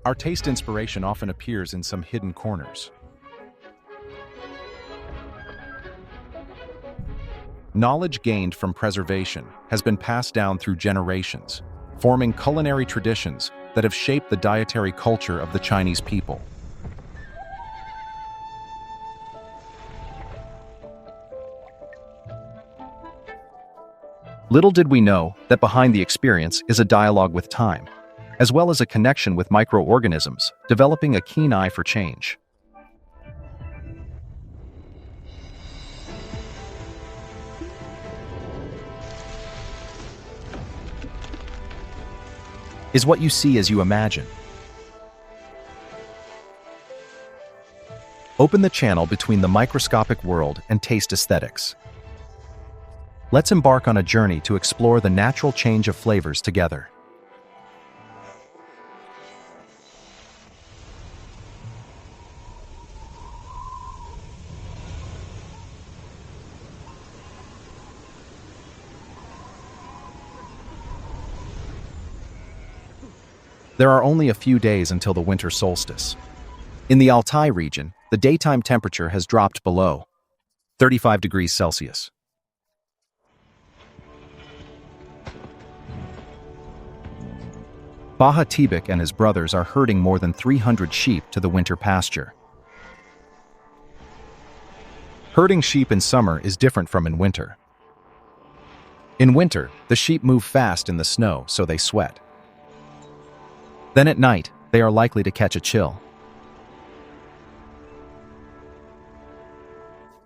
Our taste inspiration often appears in some hidden corners. Knowledge gained from preservation has been passed down through generations, forming culinary traditions that have shaped the dietary culture of the Chinese people. Little did we know that behind the experience is a dialogue with time, as well as a connection with microorganisms, developing a keen eye for change. Is what you see as you imagine? Open the channel between the microscopic world and taste aesthetics. Let's embark on a journey to explore the natural change of flavors together. There are only a few days until the winter solstice. In the Altai region, the daytime temperature has dropped below 35 degrees Celsius. Baha Tibik and his brothers are herding more than 300 sheep to the winter pasture. Herding sheep in summer is different from in winter. In winter, the sheep move fast in the snow, so they sweat. Then at night, they are likely to catch a chill.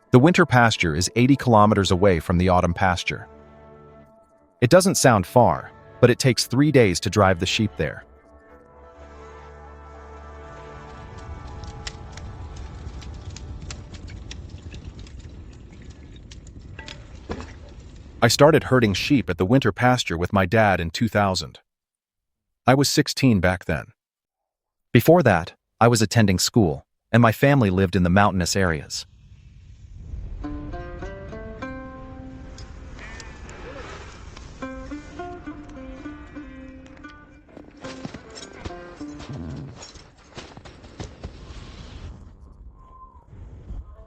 The winter pasture is 80 kilometers away from the autumn pasture. It doesn't sound far, but it takes 3 days to drive the sheep there. I started herding sheep at the winter pasture with my dad in 2000. I was 16 back then. Before that, I was attending school, and my family lived in the mountainous areas.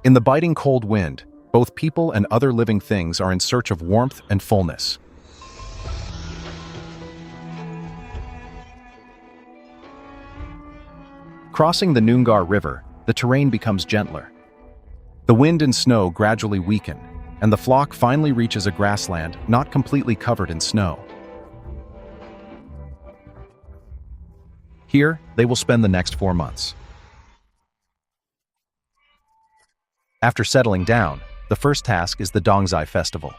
In the biting cold wind, both people and other living things are in search of warmth and fullness. Crossing the Noongar River, the terrain becomes gentler. The wind and snow gradually weaken, and the flock finally reaches a grassland not completely covered in snow. Here, they will spend the next 4 months. After settling down, the first task is the Dongzai Festival.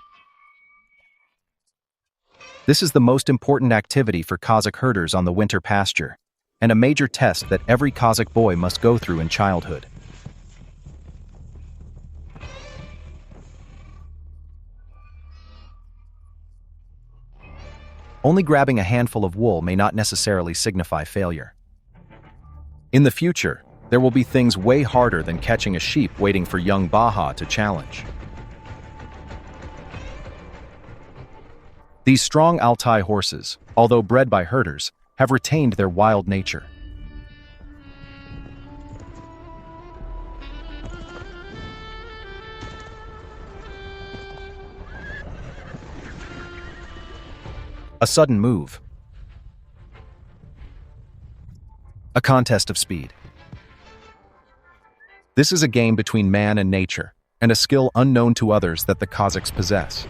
This is the most important activity for Kazakh herders on the winter pasture, and a major test that every Kazakh boy must go through in childhood. Only grabbing a handful of wool may not necessarily signify failure. In the future, there will be things way harder than catching a sheep waiting for young Baha to challenge. These strong Altai horses, although bred by herders, have retained their wild nature. A sudden move. A contest of speed. This is a game between man and nature, and a skill unknown to others that the Kazakhs possess.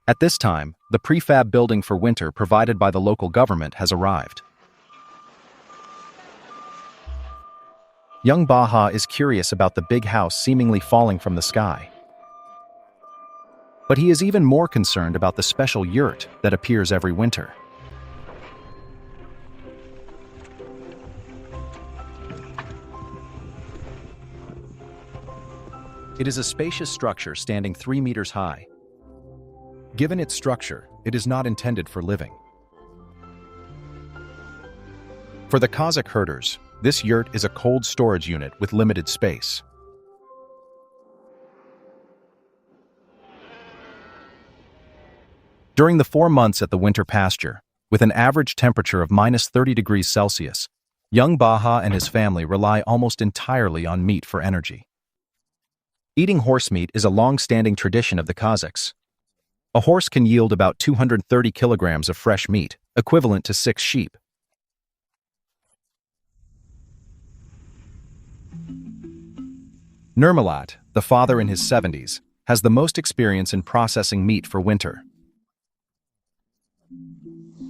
At this time, the prefab building for winter provided by the local government has arrived. Young Baha is curious about the big house seemingly falling from the sky. But he is even more concerned about the special yurt that appears every winter. It is a spacious structure standing 3 meters high. Given its structure, it is not intended for living. For the Kazakh herders, this yurt is a cold storage unit with limited space. During the 4 months at the winter pasture, with an average temperature of -30 degrees Celsius, young Baja and his family rely almost entirely on meat for energy. Eating horse meat is a long-standing tradition of the Kazakhs. A horse can yield about 230 kilograms of fresh meat, equivalent to 6 sheep. Nurmalat, the father in his 70s, has the most experience in processing meat for winter.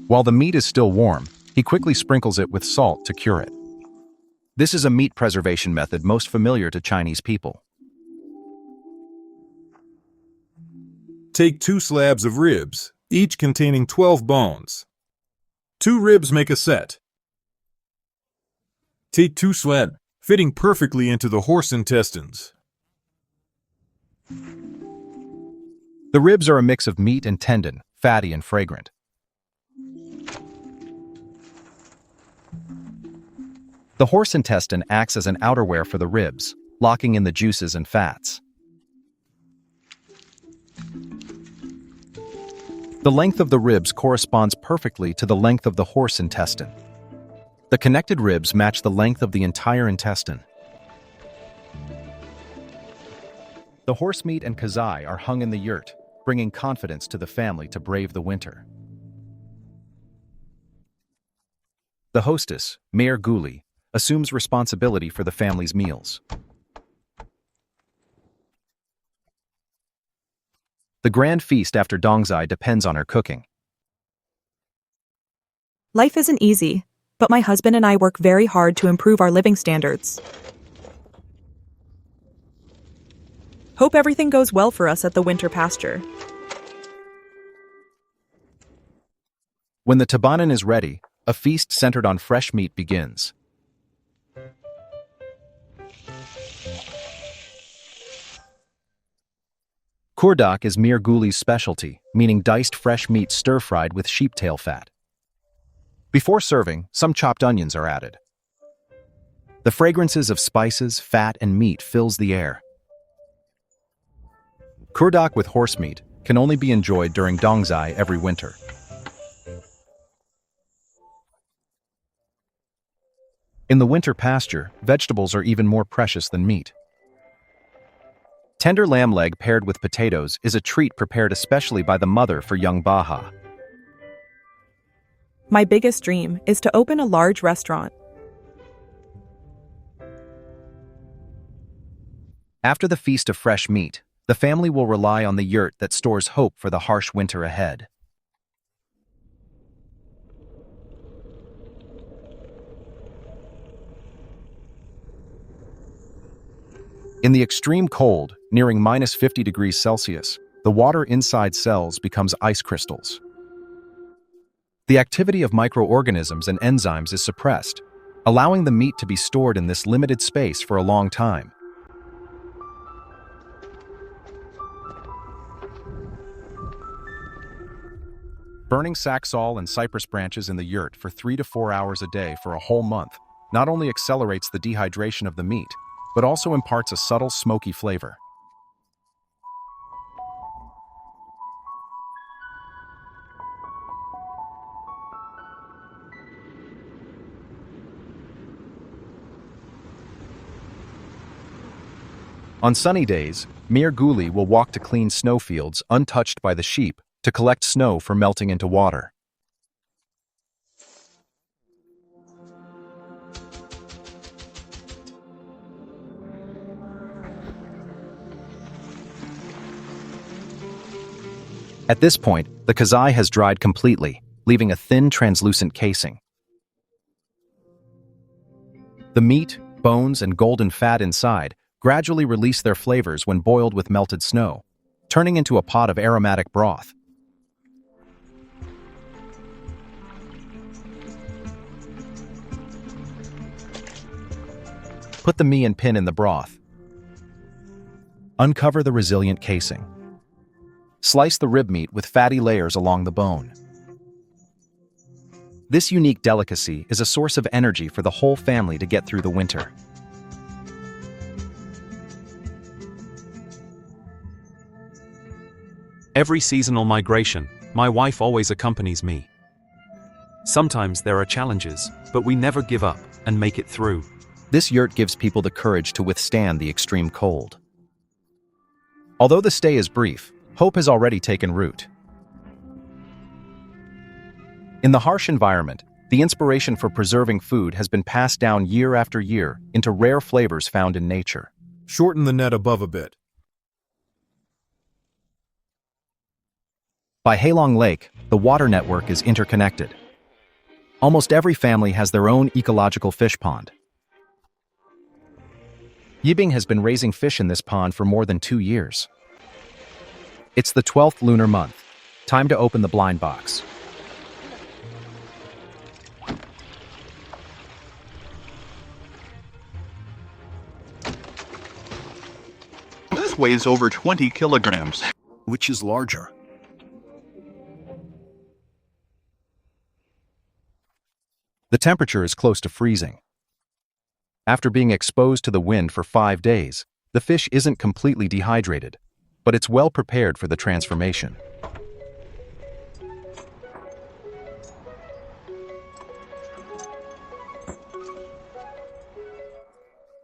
While the meat is still warm, he quickly sprinkles it with salt to cure it. This is a meat preservation method most familiar to Chinese people. Take 2 slabs of ribs, each containing 12 bones. 2 ribs make a set. Take 2 slabs, fitting perfectly into the horse intestines. The ribs are a mix of meat and tendon, fatty and fragrant. The horse intestine acts as an outerwear for the ribs, locking in the juices and fats. The length of the ribs corresponds perfectly to the length of the horse intestine. The connected ribs match the length of the entire intestine. The horse meat and kazai are hung in the yurt, bringing confidence to the family to brave the winter. The hostess, Mayor Guli, assumes responsibility for the family's meals. The grand feast after Dongzai depends on her cooking. Life isn't easy, but my husband and I work very hard to improve our living standards. Hope everything goes well for us at the winter pasture. When the tabanan is ready, a feast centered on fresh meat begins. Kurdak is Mir Guli's specialty, meaning diced fresh meat stir-fried with sheep-tail fat. Before serving, some chopped onions are added. The fragrances of spices, fat, and meat fills the air. Kurdak with horse meat can only be enjoyed during Dongzai every winter. In the winter pasture, vegetables are even more precious than meat. Tender lamb leg paired with potatoes is a treat prepared especially by the mother for young Baha. My biggest dream is to open a large restaurant. After the feast of fresh meat, the family will rely on the yurt that stores hope for the harsh winter ahead. In the extreme cold, nearing -50 degrees Celsius, the water inside cells becomes ice crystals. The activity of microorganisms and enzymes is suppressed, allowing the meat to be stored in this limited space for a long time. Burning saxaul and cypress branches in the yurt for 3 to 4 hours a day for a whole month not only accelerates the dehydration of the meat, but also imparts a subtle smoky flavor. On sunny days, Mir Guli will walk to clean snowfields untouched by the sheep to collect snow for melting into water. At this point, the kazai has dried completely, leaving a thin, translucent casing. The meat, bones, and golden fat inside gradually release their flavors when boiled with melted snow, turning into a pot of aromatic broth. Put the mee and pin in the broth. Uncover the resilient casing. Slice the rib meat with fatty layers along the bone. This unique delicacy is a source of energy for the whole family to get through the winter. Every seasonal migration, My wife always accompanies me. Sometimes there are challenges, but we never give up and make it through. This yurt gives people the courage to withstand the extreme cold. Although the stay is brief, hope has already taken root. In the harsh environment, the inspiration for preserving food has been passed down year after year into rare flavors found in nature. Shorten the net above a bit. By Halong Lake, the water network is interconnected. Almost every family has their own ecological fish pond. Yibing has been raising fish in this pond for more than 2 years. It's the 12th lunar month. Time to open the blind box. This weighs over 20 kilograms. Which is larger? The temperature is close to freezing. After being exposed to the wind for 5 days, the fish isn't completely dehydrated, but it's well prepared for the transformation.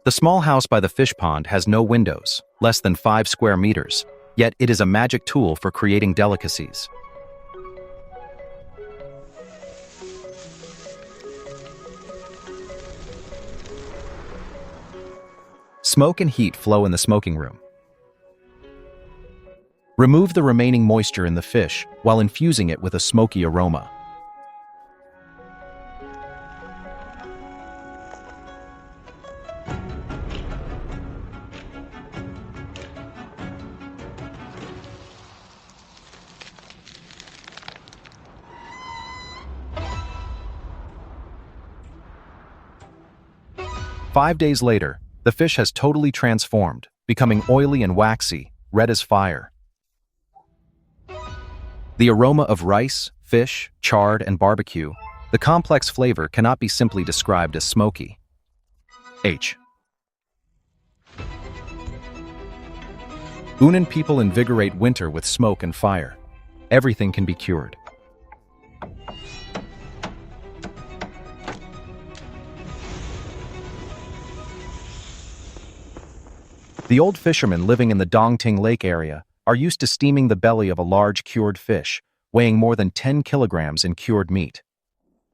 The small house by the fish pond has no windows, less than 5 square meters, yet it is a magic tool for creating delicacies. Smoke and heat flow in the smoking room. Remove the remaining moisture in the fish while infusing it with a smoky aroma. Five days later, the fish has totally transformed, becoming oily and waxy, red as fire. The aroma of rice, fish, chard, and barbecue, the complex flavor cannot be simply described as smoky. Yunnan people invigorate winter with smoke and fire. Everything can be cured. The old fishermen living in the Dongting Lake area are used to steaming the belly of a large cured fish, weighing more than 10 kilograms in cured meat.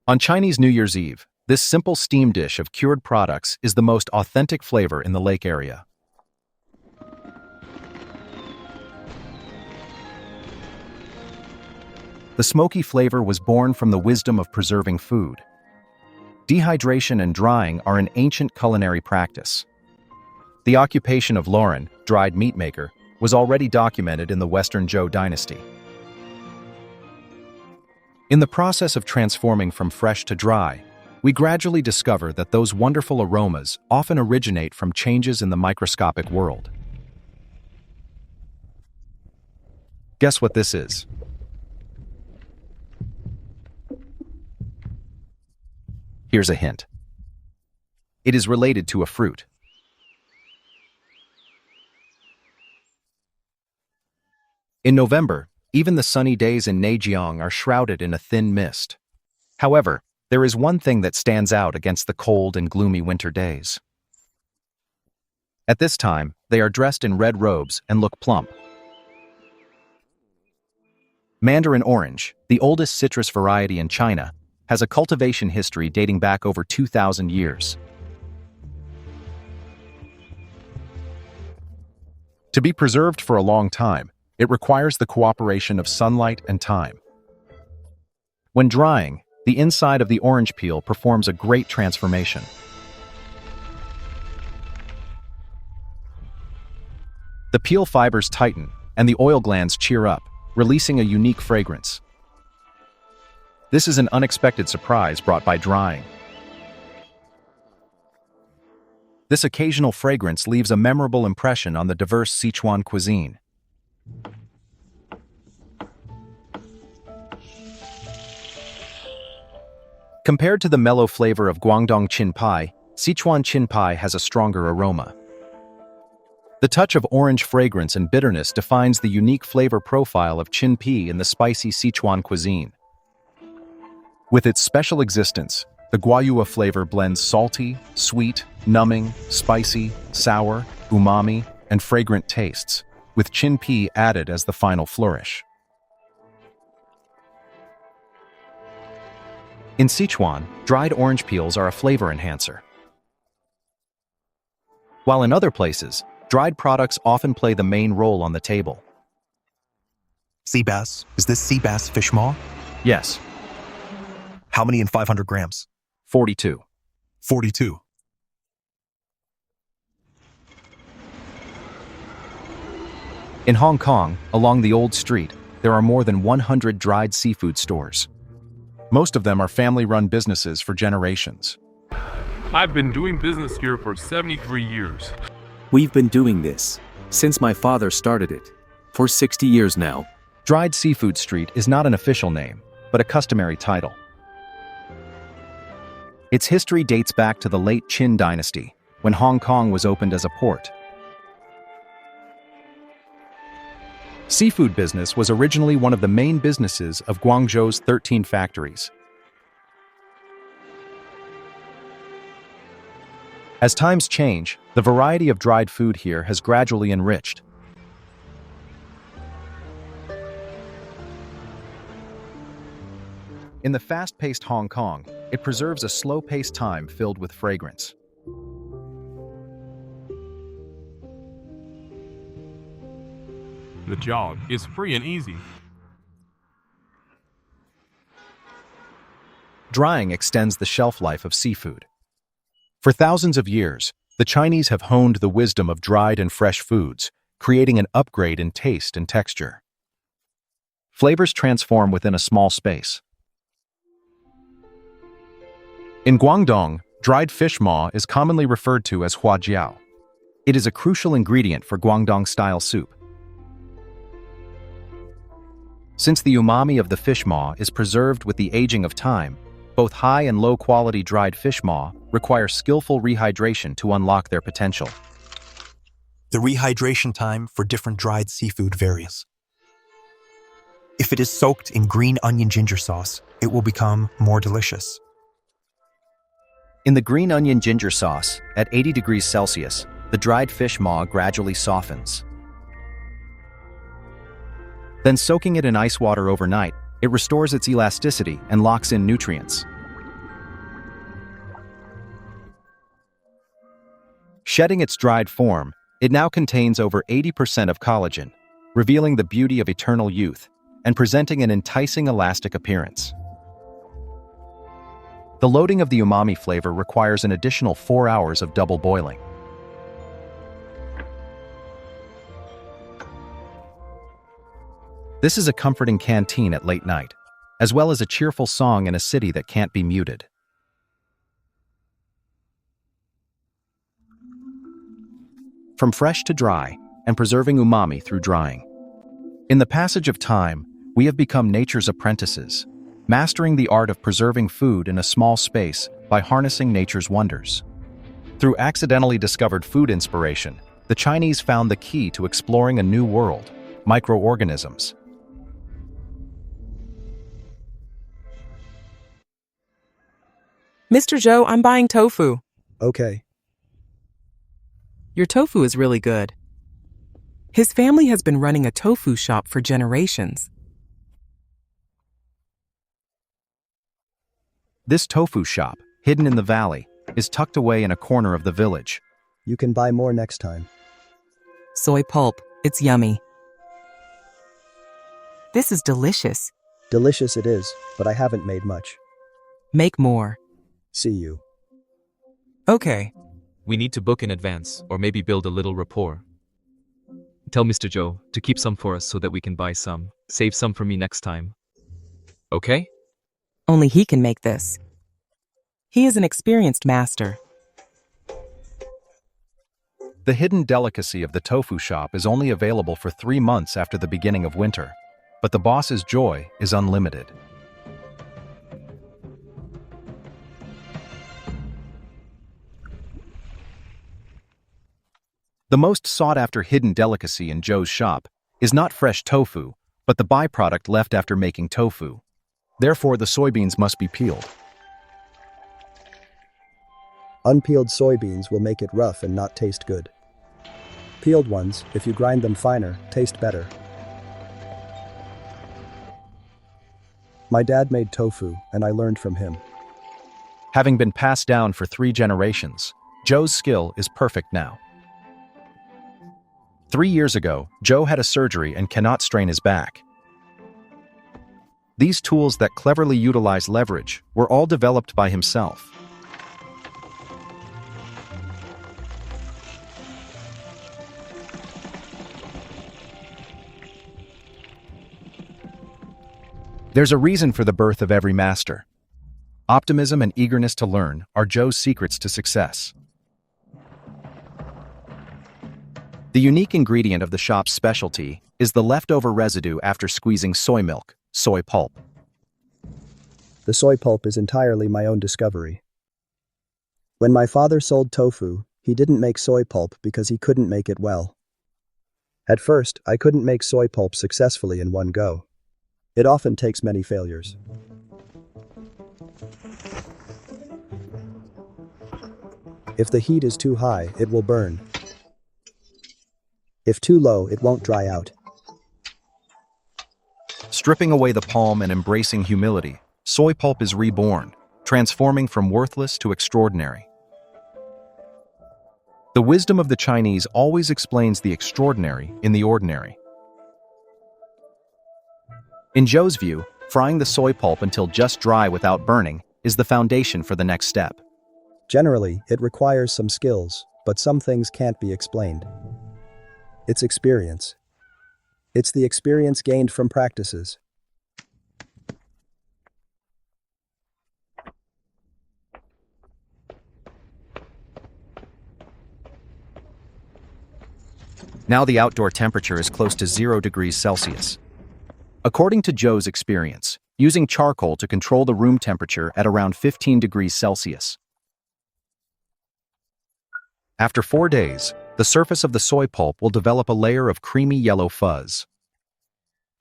On Chinese New Year's Eve, this simple steam dish of cured products is the most authentic flavor in the lake area. The smoky flavor was born from the wisdom of preserving food. Dehydration and drying are an ancient culinary practice. The occupation of Lauren, dried meat maker, was already documented in the Western Zhou dynasty. In the process of transforming from fresh to dry, we gradually discover that those wonderful aromas often originate from changes in the microscopic world. Guess what this is? Here's a hint. It is related to a fruit. In November, even the sunny days in Neijiang are shrouded in a thin mist. However, there is one thing that stands out against the cold and gloomy winter days. At this time, they are dressed in red robes and look plump. Mandarin orange, the oldest citrus variety in China, has a cultivation history dating back over 2,000 years. To be preserved for a long time, it requires the cooperation of sunlight and time. When drying, the inside of the orange peel performs a great transformation. The peel fibers tighten, and the oil glands cheer up, releasing a unique fragrance. This is an unexpected surprise brought by drying. This occasional fragrance leaves a memorable impression on the diverse Sichuan cuisine. Compared to the mellow flavor of Guangdong Qin Pai, Sichuan Qin Pai has a stronger aroma. The touch of orange fragrance and bitterness defines the unique flavor profile of Qinpi in the spicy Sichuan cuisine. With its special existence, the guayua flavor blends salty, sweet, numbing, spicy, sour, umami, and fragrant tastes, with Qinpi added as the final flourish. In Sichuan, dried orange peels are a flavor enhancer. While in other places, dried products often play the main role on the table. Sea bass. Is this sea bass fish maw? Yes, How many in 500 grams? 42. 42. In Hong Kong, along the Old Street, there are more than 100 dried seafood stores. Most of them are family-run businesses for generations. I've been doing business here for 73 years. We've been doing this since my father started it, for 60 years now. Dried Seafood Street is not an official name, but a customary title. Its history dates back to the late Qin dynasty, when Hong Kong was opened as a port. Seafood business was originally one of the main businesses of Guangzhou's 13 factories. As times change, the variety of dried food here has gradually enriched. In the fast-paced Hong Kong, it preserves a slow-paced time filled with fragrance. The job is free and easy. Drying extends the shelf life of seafood. For thousands of years, the Chinese have honed the wisdom of dried and fresh foods, creating an upgrade in taste and texture. Flavors transform within a small space. In Guangdong, dried fish maw is commonly referred to as huajiao. It is a crucial ingredient for Guangdong-style soup. Since the umami of the fish maw is preserved with the aging of time, both high and low-quality dried fish maw require skillful rehydration to unlock their potential. The rehydration time for different dried seafood varies. If it is soaked in green onion ginger sauce, it will become more delicious. In the green onion ginger sauce, at 80 degrees Celsius, the dried fish maw gradually softens. Then soaking it in ice water overnight, it restores its elasticity and locks in nutrients. Shedding its dried form, it now contains over 80% of collagen, revealing the beauty of eternal youth and presenting an enticing elastic appearance. The loading of the umami flavor requires an additional 4 hours of double boiling. This is a comforting canteen at late night, as well as a cheerful song in a city that can't be muted. From fresh to dry, and preserving umami through drying. In the passage of time, we have become nature's apprentices, mastering the art of preserving food in a small space by harnessing nature's wonders. Through accidentally discovered food inspiration, the Chinese found the key to exploring a new world: microorganisms. Mr. Zhou, I'm buying tofu. Okay. Your tofu is really good. His family has been running a tofu shop for generations. This tofu shop, hidden in the valley, is tucked away in a corner of the village. You can buy more next time. Soy pulp, it's yummy. This is delicious. Delicious it is, but I haven't made much. Make more. See you. Okay. We need to book in advance, or maybe build a little rapport. Tell Mr. Zhou to keep some for us so that we can buy some. Save some for me next time. Okay? Only he can make this. He is an experienced master. The hidden delicacy of the tofu shop is only available for 3 months after the beginning of winter, but the boss's joy is unlimited. The most sought-after hidden delicacy in Joe's shop is not fresh tofu, but the byproduct left after making tofu. Therefore, the soybeans must be peeled. Unpeeled soybeans will make it rough and not taste good. Peeled ones, if you grind them finer, taste better. My dad made tofu, and I learned from him. Having been passed down for 3 generations, Joe's skill is perfect now. 3 years ago, Joe had a surgery and cannot strain his back. These tools that cleverly utilize leverage were all developed by himself. There's a reason for the birth of every master. Optimism and eagerness to learn are Joe's secrets to success. The unique ingredient of the shop's specialty is the leftover residue after squeezing soy milk, soy pulp. The soy pulp is entirely my own discovery. When my father sold tofu, he didn't make soy pulp because he couldn't make it well. At first, I couldn't make soy pulp successfully in one go. It often takes many failures. If the heat is too high, it will burn. If too low, it won't dry out. Stripping away the palm and embracing humility, soy pulp is reborn, transforming from worthless to extraordinary. The wisdom of the Chinese always explains the extraordinary in the ordinary. In Joe's view, frying the soy pulp until just dry without burning is the foundation for the next step. Generally, it requires some skills, but some things can't be explained. It's experience. It's the experience gained from practices. Now the outdoor temperature is close to 0 degrees Celsius. According to Joe's experience, using charcoal to control the room temperature at around 15 degrees Celsius. After 4 days, the surface of the soy pulp will develop a layer of creamy yellow fuzz.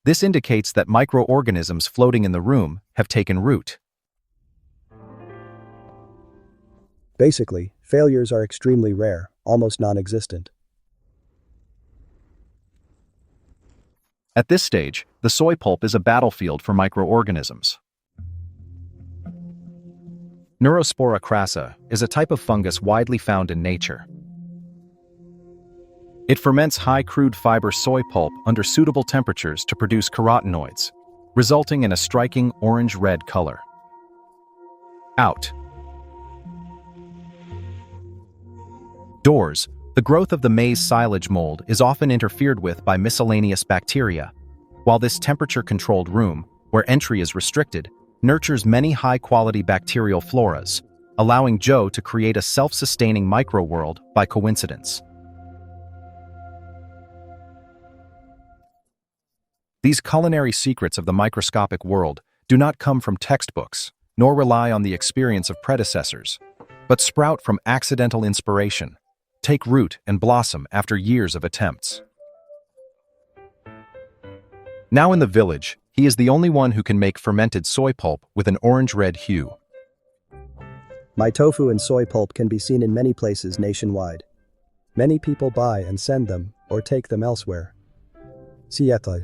This indicates that microorganisms floating in the room have taken root. Basically, failures are extremely rare, almost non-existent. At this stage, the soy pulp is a battlefield for microorganisms. Neurospora crassa is a type of fungus widely found in nature. It ferments high crude fiber soy pulp under suitable temperatures to produce carotenoids, resulting in a striking orange-red color. Out. Doors. The growth of the maize silage mold is often interfered with by miscellaneous bacteria, while this temperature-controlled room, where entry is restricted, nurtures many high-quality bacterial floras, allowing Joe to create a self-sustaining microworld by coincidence. These culinary secrets of the microscopic world do not come from textbooks, nor rely on the experience of predecessors, but sprout from accidental inspiration, take root and blossom after years of attempts. Now in the village, he is the only one who can make fermented soy pulp with an orange-red hue. My tofu and soy pulp can be seen in many places nationwide. Many people buy and send them, or take them elsewhere. Seattle.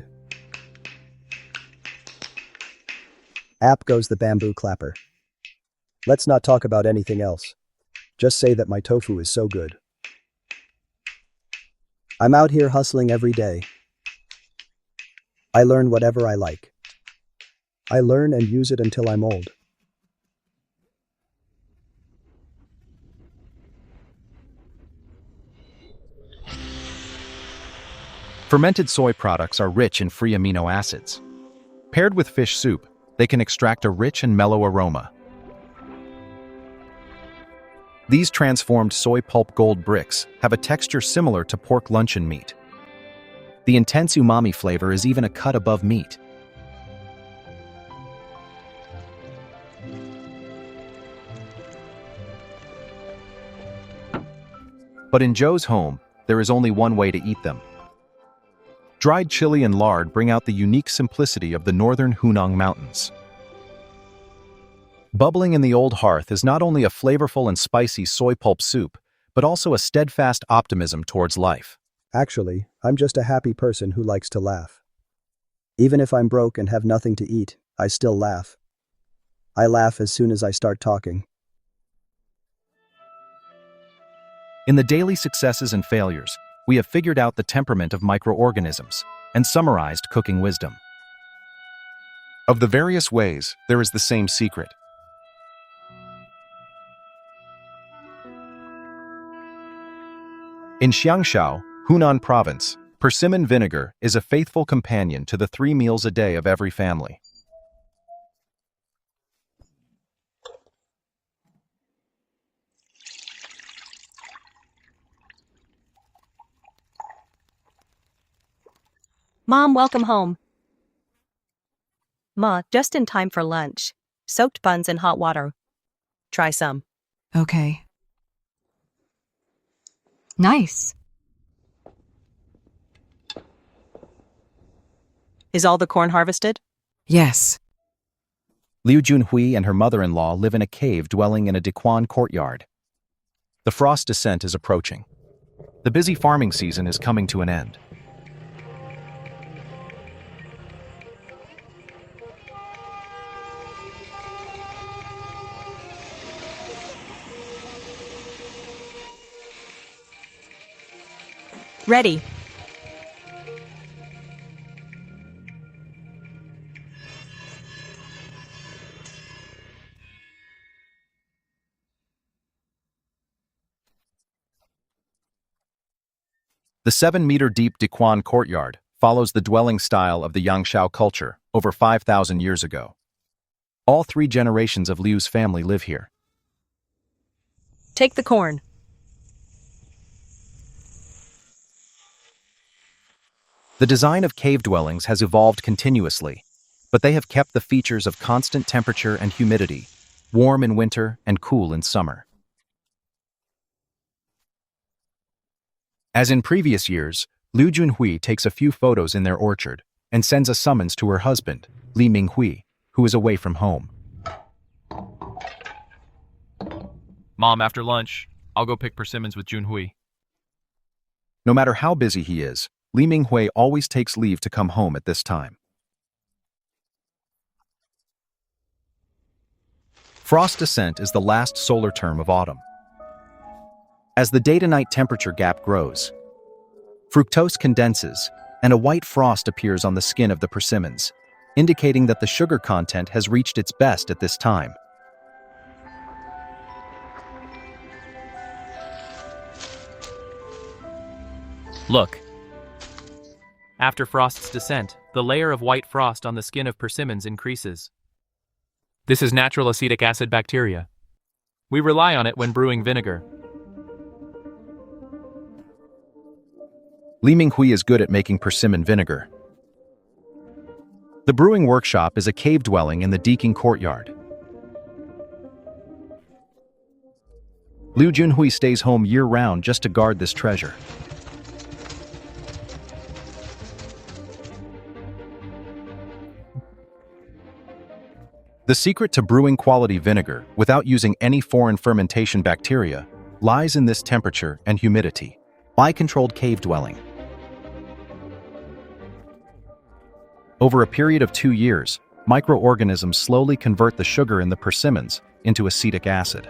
App goes the bamboo clapper. Let's not talk about anything else. Just say that my tofu is so good. I'm out here hustling every day. I learn whatever I like. I learn and use it until I'm old. Fermented soy products are rich in free amino acids. Paired with fish soup, they can extract a rich and mellow aroma. These transformed soy pulp gold bricks have a texture similar to pork luncheon meat. The intense umami flavor is even a cut above meat. But in Joe's home, there is only one way to eat them. Dried chili and lard bring out the unique simplicity of the northern Hunang Mountains. Bubbling in the old hearth is not only a flavorful and spicy soy pulp soup, but also a steadfast optimism towards life. Actually, I'm just a happy person who likes to laugh. Even if I'm broke and have nothing to eat, I still laugh. I laugh as soon as I start talking. In the daily successes and failures, we have figured out the temperament of microorganisms and summarized cooking wisdom. Of the various ways, there is the same secret. In Xiangshao, Hunan Province, persimmon vinegar is a faithful companion to the 3 meals a day of every family. Mom, welcome home. Ma, just in time for lunch. Soaked buns in hot water. Try some. Okay. Nice. Is all the corn harvested? Yes. Liu Junhui and her mother-in-law live in a cave dwelling in a Diquan courtyard. The frost descent is approaching. The busy farming season is coming to an end. Ready. The 7-meter-deep Diquan courtyard follows the dwelling style of the Yangshao culture over 5,000 years ago. All 3 generations of Liu's family live here. Take the corn. The design of cave dwellings has evolved continuously, but they have kept the features of constant temperature and humidity, warm in winter and cool in summer. As in previous years, Liu Junhui takes a few photos in their orchard and sends a summons to her husband, Li Minghui, who is away from home. Mom, after lunch, I'll go pick persimmons with Junhui. No matter how busy he is, Li Minghui always takes leave to come home at this time. Frost descent is the last solar term of autumn. As the day-to-night temperature gap grows, fructose condenses and a white frost appears on the skin of the persimmons, indicating that the sugar content has reached its best at this time. Look. After frost's descent, the layer of white frost on the skin of persimmons increases. This is natural acetic acid bacteria. We rely on it when brewing vinegar. Li Minghui is good at making persimmon vinegar. The brewing workshop is a cave dwelling in the Deaking courtyard. Liu Junhui stays home year-round just to guard this treasure. The secret to brewing quality vinegar without using any foreign fermentation bacteria lies in this temperature and humidity. Controlled cave dwelling. Over a period of 2 years, microorganisms slowly convert the sugar in the persimmons into acetic acid.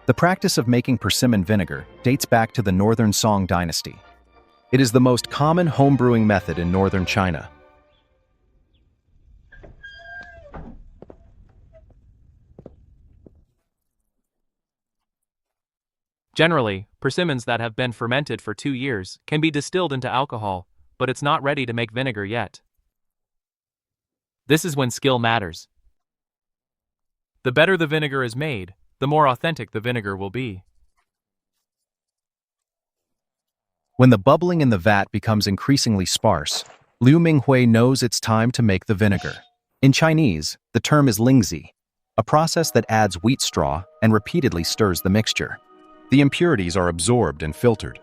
The practice of making persimmon vinegar dates back to the Northern Song dynasty. It is the most common homebrewing method in northern China. Generally, persimmons that have been fermented for 2 years can be distilled into alcohol, but it's not ready to make vinegar yet. This is when skill matters. The better the vinegar is made, the more authentic the vinegar will be. When the bubbling in the vat becomes increasingly sparse, Liu Minghui knows it's time to make the vinegar. In Chinese, the term is lingzi, a process that adds wheat straw and repeatedly stirs the mixture. The impurities are absorbed and filtered.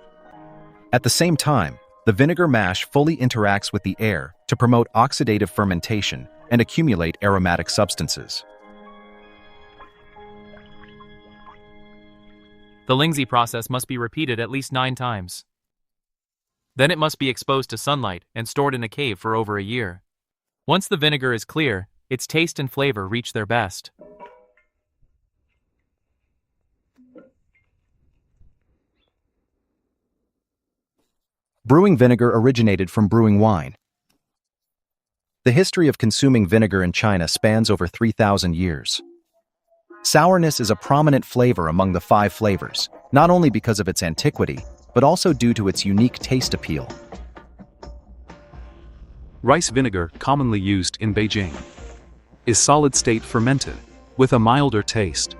At the same time, the vinegar mash fully interacts with the air to promote oxidative fermentation and accumulate aromatic substances. The Lingzi process must be repeated at least 9 times. Then it must be exposed to sunlight and stored in a cave for over a year. Once the vinegar is clear, its taste and flavor reach their best. Brewing vinegar originated from brewing wine. The history of consuming vinegar in China spans over 3,000 years. Sourness is a prominent flavor among the 5 flavors, not only because of its antiquity, but also due to its unique taste appeal. Rice vinegar, commonly used in Beijing, is solid-state fermented, with a milder taste.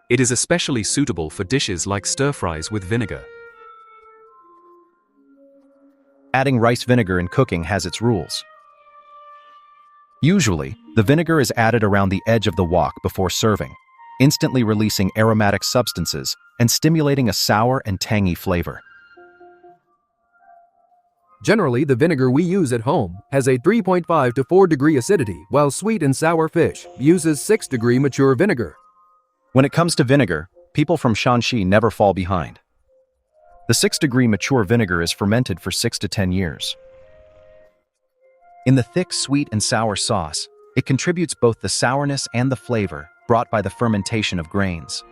It is especially suitable for dishes like stir-fries with vinegar. Adding rice vinegar in cooking has its rules. Usually, the vinegar is added around the edge of the wok before serving, instantly releasing aromatic substances and stimulating a sour and tangy flavor. Generally, the vinegar we use at home has a 3.5 to 4 degree acidity, while sweet and sour fish uses 6 degree mature vinegar. When it comes to vinegar, people from Shanxi never fall behind. The 6-degree mature vinegar is fermented for 6 to 10 years. In the thick, sweet, and sour sauce, it contributes both the sourness and the flavor brought by the fermentation of grains.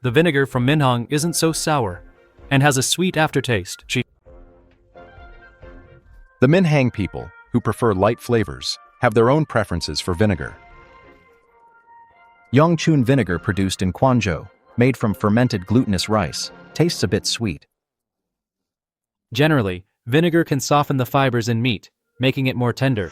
The vinegar from Minhang isn't so sour and has a sweet aftertaste. The Minhang people, who prefer light flavors, have their own preferences for vinegar. Yongchun vinegar produced in Quanzhou, made from fermented glutinous rice, tastes a bit sweet. Generally, vinegar can soften the fibers in meat, making it more tender.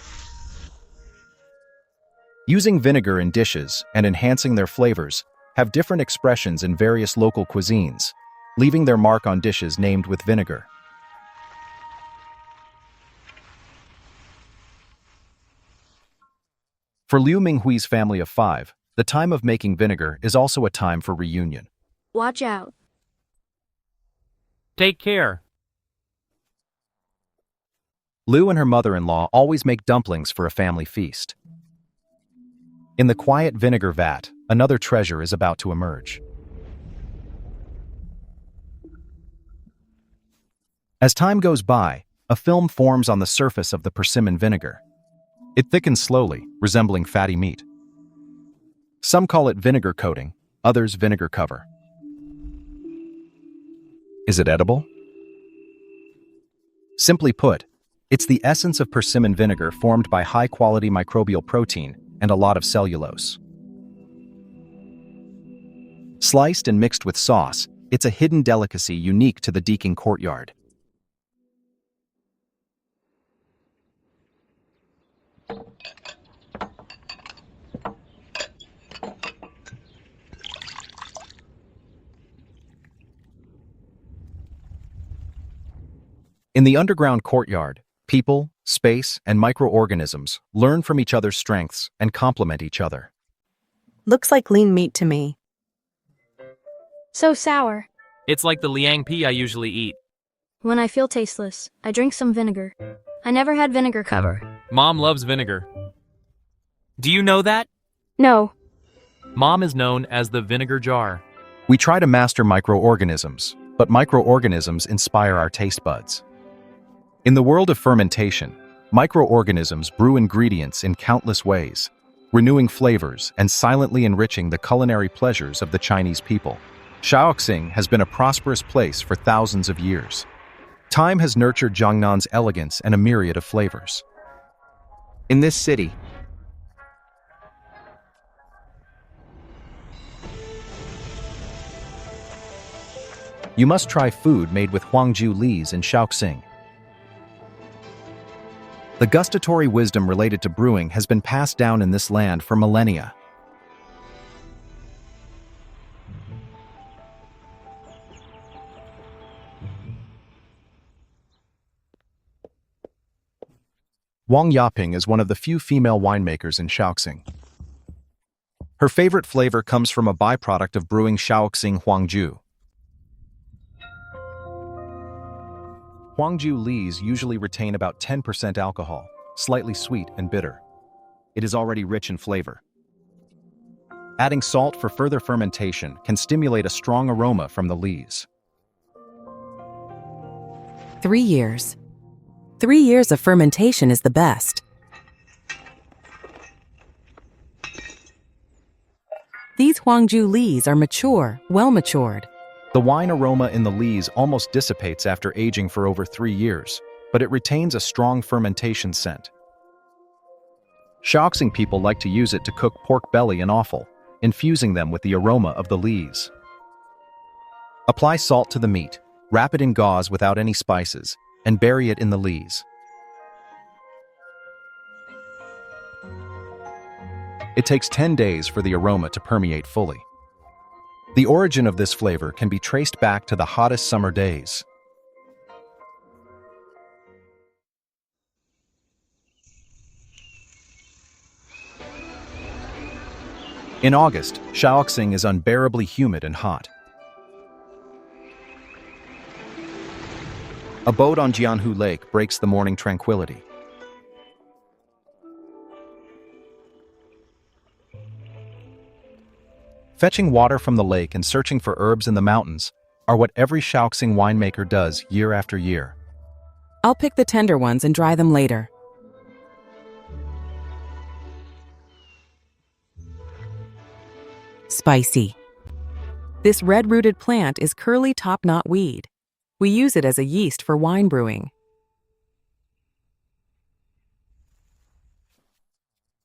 Using vinegar in dishes and enhancing their flavors have different expressions in various local cuisines, leaving their mark on dishes named with vinegar. For Liu Minghui's family of 5, the time of making vinegar is also a time for reunion. Watch out. Take care. Liu and her mother-in-law always make dumplings for a family feast. In the quiet vinegar vat, another treasure is about to emerge. As time goes by, a film forms on the surface of the persimmon vinegar. It thickens slowly, resembling fatty meat. Some call it vinegar coating, others vinegar cover. Is it edible? Simply put, it's the essence of persimmon vinegar formed by high-quality microbial protein and a lot of cellulose. Sliced and mixed with sauce, it's a hidden delicacy unique to the Deakin courtyard. In the underground courtyard, people, space, and microorganisms learn from each other's strengths and complement each other. Looks like lean meat to me. So sour. It's like the liang pea I usually eat. When I feel tasteless, I drink some vinegar. I never had vinegar cover. Mom loves vinegar. Do you know that? No. Mom is known as the vinegar jar. We try to master microorganisms, but microorganisms inspire our taste buds. In the world of fermentation, microorganisms brew ingredients in countless ways, renewing flavors and silently enriching the culinary pleasures of the Chinese people. Shaoxing has been a prosperous place for thousands of years. Time has nurtured Jiangnan's elegance and a myriad of flavors. In this city, you must try food made with Huangju lees in Shaoxing. The gustatory wisdom related to brewing has been passed down in this land for millennia. Wang Yaping is one of the few female winemakers in Shaoxing. Her favorite flavor comes from a byproduct of brewing Shaoxing Huangju. Huangju lees usually retain about 10% alcohol, slightly sweet and bitter. It is already rich in flavor. Adding salt for further fermentation can stimulate a strong aroma from the lees. 3 years. 3 years of fermentation is the best. These Huangju lees are mature, well matured. The wine aroma in the lees almost dissipates after aging for over 3 years, but it retains a strong fermentation scent. Shaoxing people like to use it to cook pork belly and offal, infusing them with the aroma of the lees. Apply salt to the meat, wrap it in gauze without any spices, and bury it in the lees. It takes 10 days for the aroma to permeate fully. The origin of this flavor can be traced back to the hottest summer days. In August, Shaoxing is unbearably humid and hot. A boat on Jianhu Lake breaks the morning tranquility. Fetching water from the lake and searching for herbs in the mountains are what every Shaoxing winemaker does year after year. I'll pick the tender ones and dry them later. Spicy. This red-rooted plant is curly top-knot weed. We use it as a yeast for wine brewing.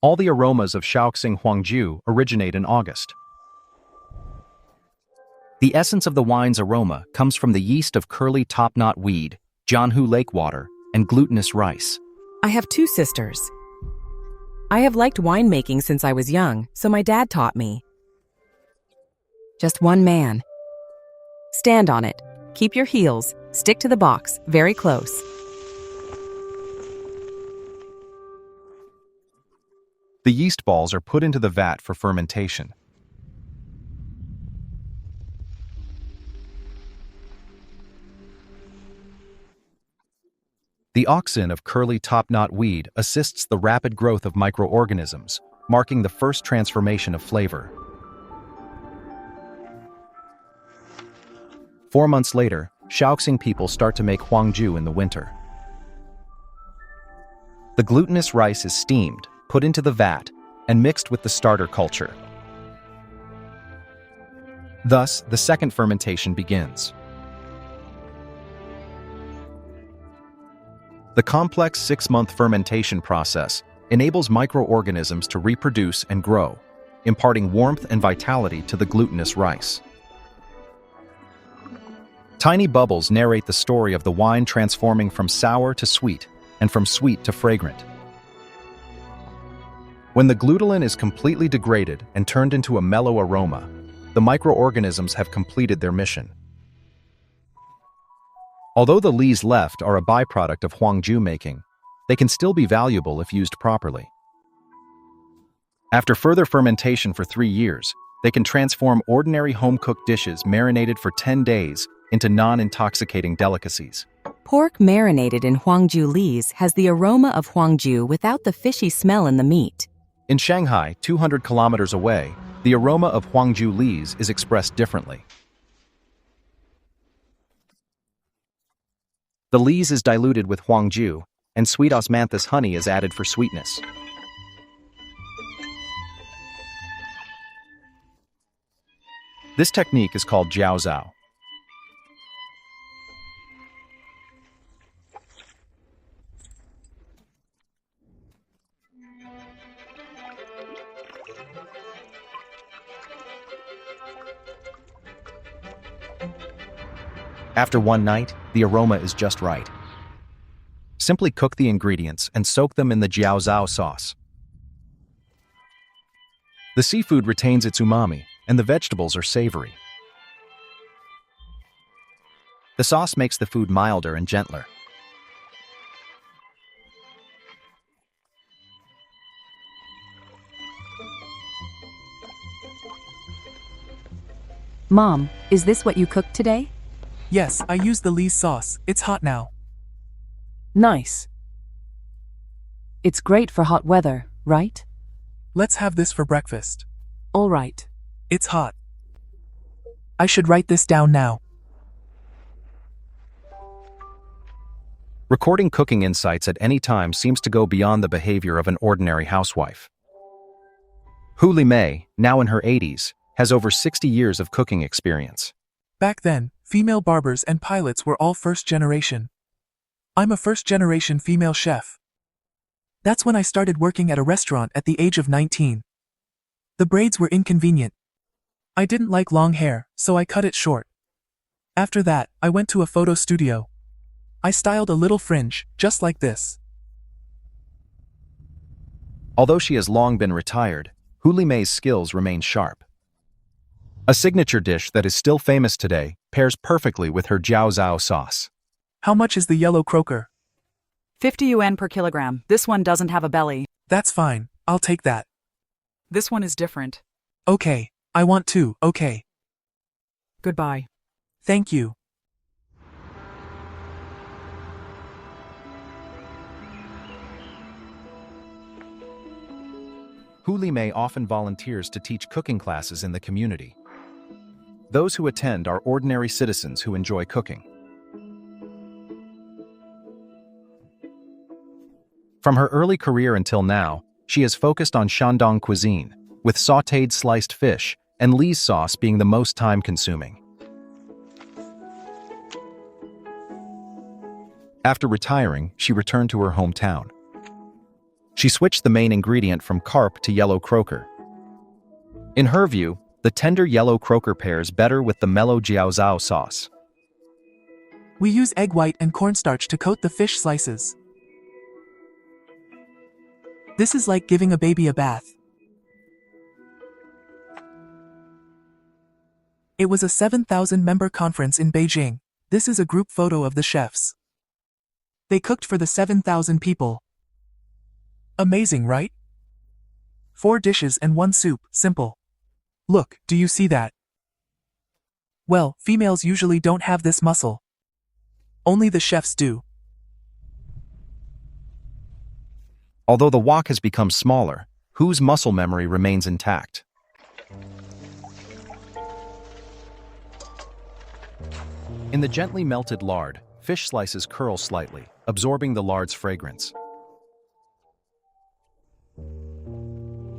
All the aromas of Shaoxing Huangju originate in August. The essence of the wine's aroma comes from the yeast of curly top-knot weed, Jianhu lake water, and glutinous rice. I have 2 sisters. I have liked winemaking since I was young, so my dad taught me. Just one man. Stand on it. Keep your heels. Stick to the box, very close. The yeast balls are put into the vat for fermentation. The auxin of curly top-knot weed assists the rapid growth of microorganisms, marking the first transformation of flavor. 4 months later, Shaoxing people start to make Huangju in the winter. The glutinous rice is steamed, put into the vat, and mixed with the starter culture. Thus, the second fermentation begins. The complex 6-month fermentation process enables microorganisms to reproduce and grow, imparting warmth and vitality to the glutinous rice. Tiny bubbles narrate the story of the wine transforming from sour to sweet, and from sweet to fragrant. When the glutenin is completely degraded and turned into a mellow aroma, the microorganisms have completed their mission. Although the lees left are a byproduct of Huangju making, they can still be valuable if used properly. After further fermentation for 3 years, they can transform ordinary home-cooked dishes marinated for 10 days into non-intoxicating delicacies. Pork marinated in Huangju lees has the aroma of Huangju without the fishy smell in the meat. In Shanghai, 200 kilometers away, the aroma of Huangju lees is expressed differently. The lees is diluted with Huangju, and sweet osmanthus honey is added for sweetness. This technique is called jiaozhao. After one night, the aroma is just right. Simply cook the ingredients and soak them in the jiaozhao sauce. The seafood retains its umami, and the vegetables are savory. The sauce makes the food milder and gentler. Mom, is this what you cooked today? Yes, I used the Lee's sauce. It's hot now. Nice. It's great for hot weather, right? Let's have this for breakfast. All right. It's hot. I should write this down now. Recording cooking insights at any time seems to go beyond the behavior of an ordinary housewife. Hu Li Mei, now in her 80s, has over 60 years of cooking experience. Back then, female barbers and pilots were all first generation. I'm a first-generation female chef. That's when I started working at a restaurant at the age of 19. The braids were inconvenient. I didn't like long hair, so I cut it short. After that, I went to a photo studio. I styled a little fringe, just like this. Although she has long been retired, Hu Li Mei's skills remain sharp. A signature dish that is still famous today pairs perfectly with her jiao zhao sauce. How much is the yellow croaker? 50 yuan per kilogram. This one doesn't have a belly. That's fine, I'll take that. This one is different. Okay, I want two, okay. Goodbye. Thank you. Hu Li Mei often volunteers to teach cooking classes in the community. Those who attend are ordinary citizens who enjoy cooking. From her early career until now, she has focused on Shandong cuisine, with sautéed sliced fish and Lee's sauce being the most time-consuming. After retiring, she returned to her hometown. She switched the main ingredient from carp to yellow croaker. In her view, the tender yellow croaker pairs better with the mellow jiao zhao sauce. We use egg white and cornstarch to coat the fish slices. This is like giving a baby a bath. It was a 7,000-member conference in Beijing. This is a group photo of the chefs. They cooked for the 7,000 people. Amazing, right? 4 dishes and 1 soup, simple. Look, do you see that? Well, females usually don't have this muscle. Only the chefs do. Although the wok has become smaller, Hu's muscle memory remains intact. In the gently melted lard, fish slices curl slightly, absorbing the lard's fragrance.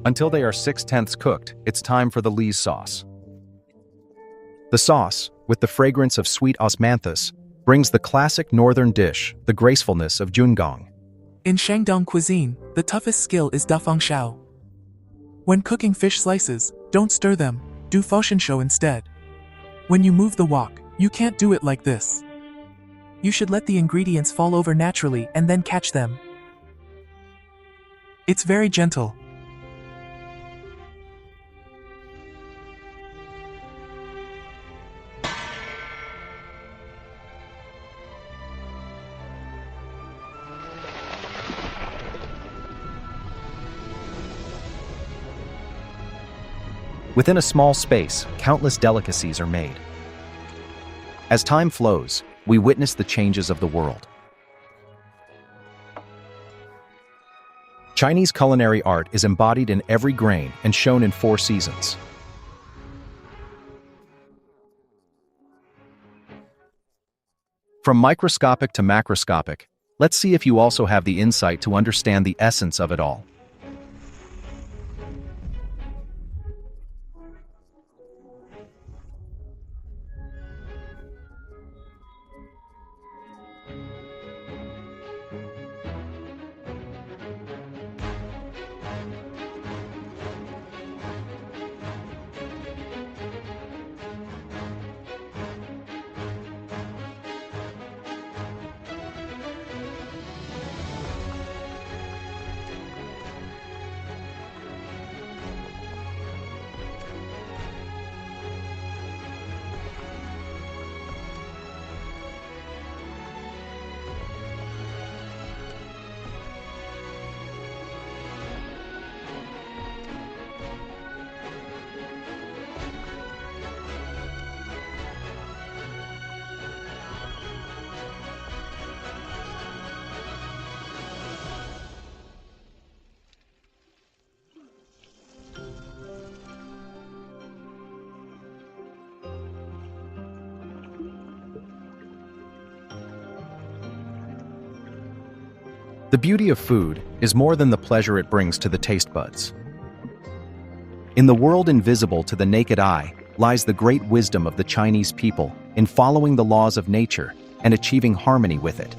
Until they are 6/10 cooked, it's time for the Lee's sauce. The sauce, with the fragrance of sweet osmanthus, brings the classic northern dish, the gracefulness of Jungong. In Shandong cuisine, the toughest skill is dafeng shao. When cooking fish slices, don't stir them, do foshenshou instead. When you move the wok, you can't do it like this. You should let the ingredients fall over naturally and then catch them. It's very gentle. Within a small space, countless delicacies are made. As time flows, we witness the changes of the world. Chinese culinary art is embodied in every grain and shown in 4 seasons. From microscopic to macroscopic, let's see if you also have the insight to understand the essence of it all. The beauty of food is more than the pleasure it brings to the taste buds. In the world invisible to the naked eye lies the great wisdom of the Chinese people in following the laws of nature and achieving harmony with it.